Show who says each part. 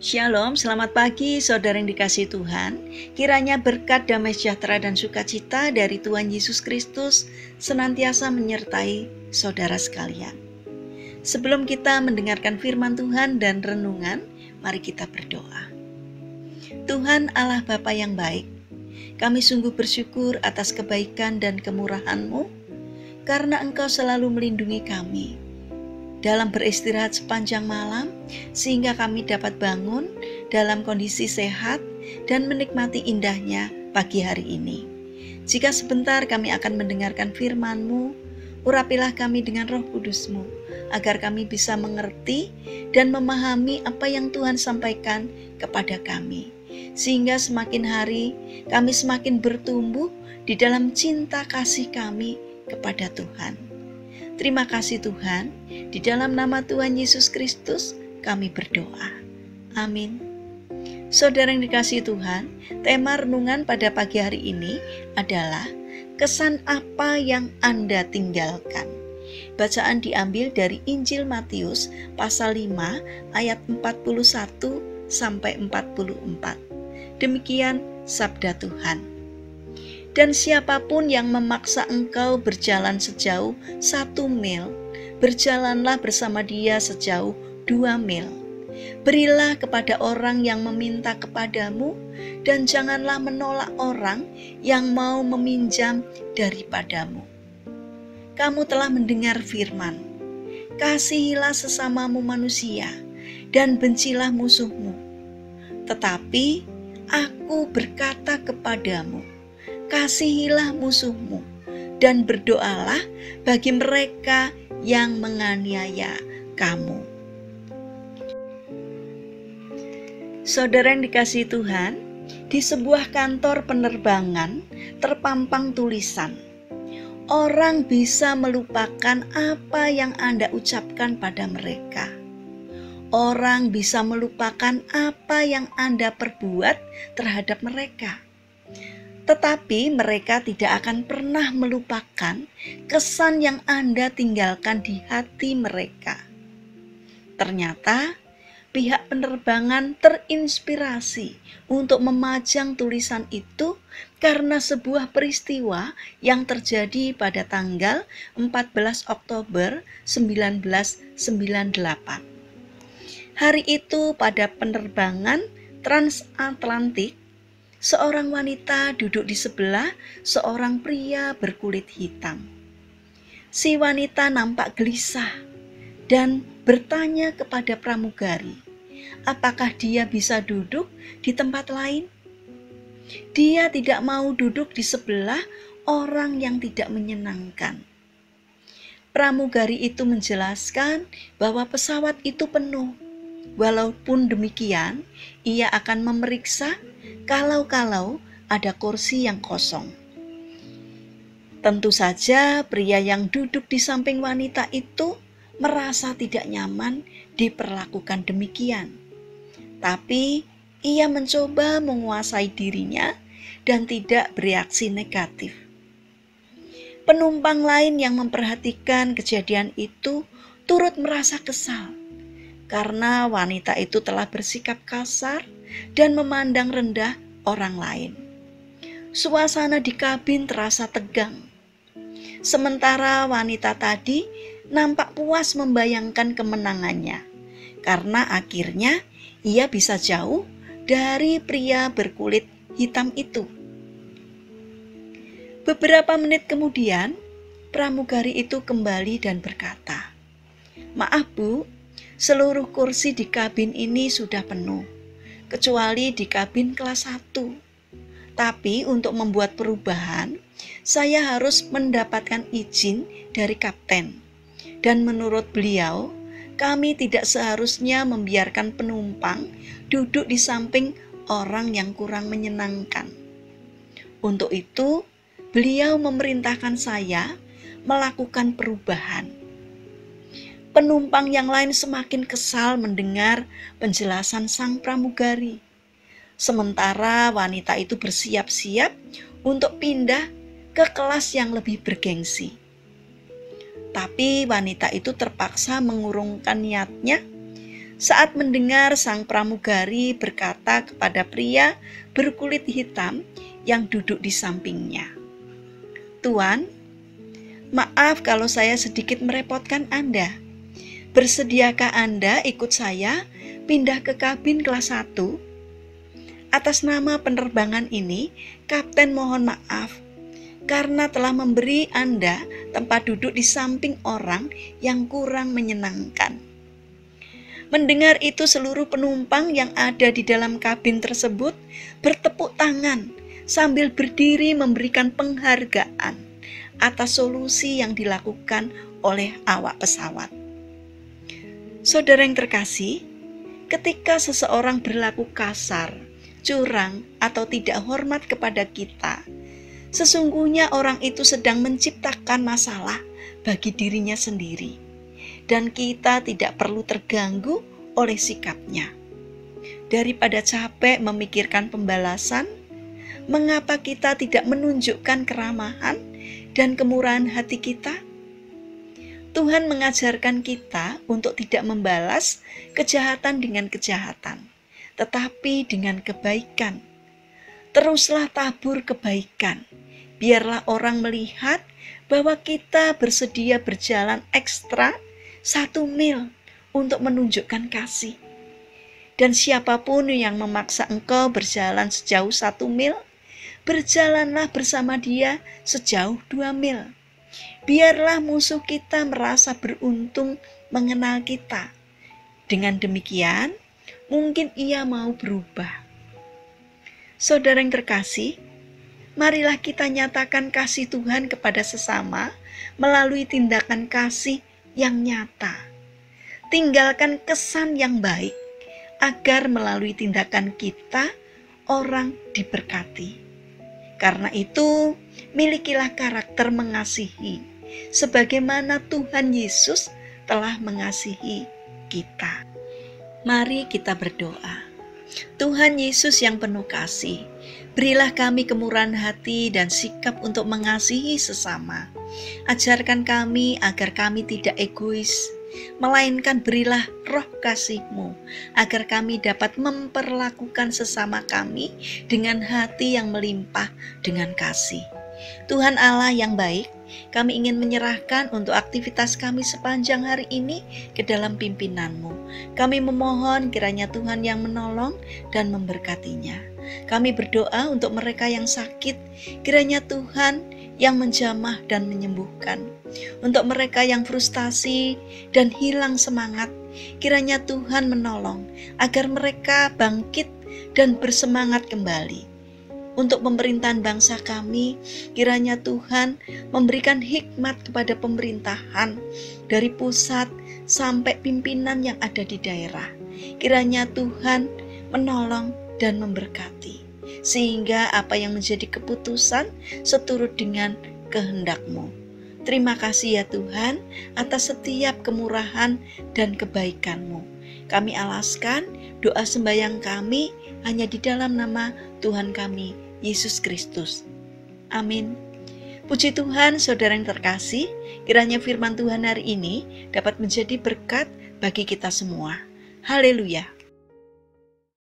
Speaker 1: Shalom, selamat pagi saudara yang dikasihi Tuhan. Kiranya berkat, damai sejahtera dan sukacita dari Tuhan Yesus Kristus senantiasa menyertai saudara sekalian. Sebelum kita mendengarkan firman Tuhan dan renungan, mari kita berdoa. Tuhan Allah Bapa yang baik, kami sungguh bersyukur atas kebaikan dan kemurahan-Mu, karena Engkau selalu melindungi kami dalam beristirahat sepanjang malam, sehingga kami dapat bangun dalam kondisi sehat dan menikmati indahnya pagi hari ini. Jika sebentar kami akan mendengarkan firman-Mu, urapilah kami dengan Roh Kudus-Mu, agar kami bisa mengerti dan memahami apa yang Tuhan sampaikan kepada kami, sehingga semakin hari kami semakin bertumbuh di dalam cinta kasih kami kepada Tuhan. Terima kasih Tuhan, di dalam nama Tuhan Yesus Kristus kami berdoa. Amin. Saudara yang dikasihi Tuhan, tema renungan pada pagi hari ini adalah kesan apa yang Anda tinggalkan. Bacaan diambil dari Injil Matius pasal 5 ayat 41 sampai 44. Demikian sabda Tuhan. Dan siapapun yang memaksa engkau berjalan sejauh 1 mil, berjalanlah bersama dia sejauh 2 mil. Berilah kepada orang yang meminta kepadamu, dan janganlah menolak orang yang mau meminjam daripadamu. Kamu telah mendengar firman, kasihilah sesamamu manusia, dan bencilah musuhmu. Tetapi aku berkata kepadamu, kasihilah musuhmu, dan berdoalah bagi mereka yang menganiaya kamu. Saudara yang dikasihi Tuhan, di sebuah kantor penerbangan terpampang tulisan, orang bisa melupakan apa yang Anda ucapkan pada mereka. Orang bisa melupakan apa yang Anda perbuat terhadap mereka. Tetapi mereka tidak akan pernah melupakan kesan yang Anda tinggalkan di hati mereka. Ternyata pihak penerbangan terinspirasi untuk memajang tulisan itu karena sebuah peristiwa yang terjadi pada tanggal 14 Oktober 1998. Hari itu pada penerbangan transatlantik, seorang wanita duduk di sebelah seorang pria berkulit hitam. Si wanita nampak gelisah dan bertanya kepada pramugari, apakah dia bisa duduk di tempat lain? Dia tidak mau duduk di sebelah orang yang tidak menyenangkan. Pramugari itu menjelaskan bahwa pesawat itu penuh. Walaupun demikian, ia akan memeriksa kalau ada kursi yang kosong. Tentu saja pria yang duduk di samping wanita itu merasa tidak nyaman diperlakukan demikian. Tapi ia mencoba menguasai dirinya dan tidak bereaksi negatif. Penumpang lain yang memperhatikan kejadian itu turut merasa kesal karena wanita itu telah bersikap kasar dan memandang rendah orang lain. Suasana di kabin terasa tegang. Sementara wanita tadi nampak puas membayangkan kemenangannya, karena akhirnya ia bisa jauh dari pria berkulit hitam itu. Beberapa menit kemudian, pramugari itu kembali dan berkata, "Maaf Bu, seluruh kursi di kabin ini sudah penuh, kecuali di kabin kelas 1. Tapi untuk membuat perubahan, saya harus mendapatkan izin dari kapten. Dan menurut beliau, kami tidak seharusnya membiarkan penumpang duduk di samping orang yang kurang menyenangkan. Untuk itu, beliau memerintahkan saya melakukan perubahan." Penumpang yang lain semakin kesal mendengar penjelasan sang pramugari. Sementara wanita itu bersiap-siap untuk pindah ke kelas yang lebih bergengsi. Tapi wanita itu terpaksa mengurungkan niatnya saat mendengar sang pramugari berkata kepada pria berkulit hitam yang duduk di sampingnya, "Tuan, maaf kalau saya sedikit merepotkan Anda. Bersediakah Anda ikut saya pindah ke kabin kelas 1? Atas nama penerbangan ini, Kapten mohon maaf karena telah memberi Anda tempat duduk di samping orang yang kurang menyenangkan." Mendengar itu, seluruh penumpang yang ada di dalam kabin tersebut bertepuk tangan sambil berdiri memberikan penghargaan atas solusi yang dilakukan oleh awak pesawat. Saudara yang terkasih, ketika seseorang berlaku kasar, curang, atau tidak hormat kepada kita, sesungguhnya orang itu sedang menciptakan masalah bagi dirinya sendiri. Dan kita tidak perlu terganggu oleh sikapnya. Daripada capek memikirkan pembalasan, mengapa kita tidak menunjukkan keramahan dan kemurahan hati kita? Tuhan mengajarkan kita untuk tidak membalas kejahatan dengan kejahatan, tetapi dengan kebaikan. Teruslah tabur kebaikan. Biarlah orang melihat bahwa kita bersedia berjalan ekstra 1 mil untuk menunjukkan kasih. Dan siapapun yang memaksa engkau berjalan sejauh 1 mil, berjalanlah bersama dia sejauh 2 mil. Biarlah musuh kita merasa beruntung mengenal kita. Dengan demikian, mungkin ia mau berubah. Saudara yang terkasih, marilah kita nyatakan kasih Tuhan kepada sesama melalui tindakan kasih yang nyata. Tinggalkan kesan yang baik agar melalui tindakan kita orang diberkati. Karena itu, milikilah karakter mengasihi sebagaimana Tuhan Yesus telah mengasihi kita. Mari kita berdoa. Tuhan Yesus yang penuh kasih, berilah kami kemurahan hati dan sikap untuk mengasihi sesama. Ajarkan kami agar kami tidak egois, melainkan berilah roh kasih-Mu, agar kami dapat memperlakukan sesama kami dengan hati yang melimpah dengan kasih. Tuhan Allah yang baik, kami ingin menyerahkan untuk aktivitas kami sepanjang hari ini ke dalam pimpinan-Mu. Kami memohon kiranya Tuhan yang menolong dan memberkatinya. Kami berdoa untuk mereka yang sakit, kiranya Tuhan yang menjamah dan menyembuhkan. Untuk mereka yang frustasi dan hilang semangat, kiranya Tuhan menolong agar mereka bangkit dan bersemangat kembali. Untuk pemerintahan bangsa kami, kiranya Tuhan memberikan hikmat kepada pemerintahan dari pusat sampai pimpinan yang ada di daerah. Kiranya Tuhan menolong dan memberkati, sehingga apa yang menjadi keputusan seturut dengan kehendak-Mu. Terima kasih ya Tuhan atas setiap kemurahan dan kebaikan-Mu. Kami alaskan doa sembahyang kami hanya di dalam nama Tuhan kami, Yesus Kristus. Amin. Puji Tuhan, saudara yang terkasih, kiranya firman Tuhan hari ini dapat menjadi berkat bagi kita semua. Haleluya.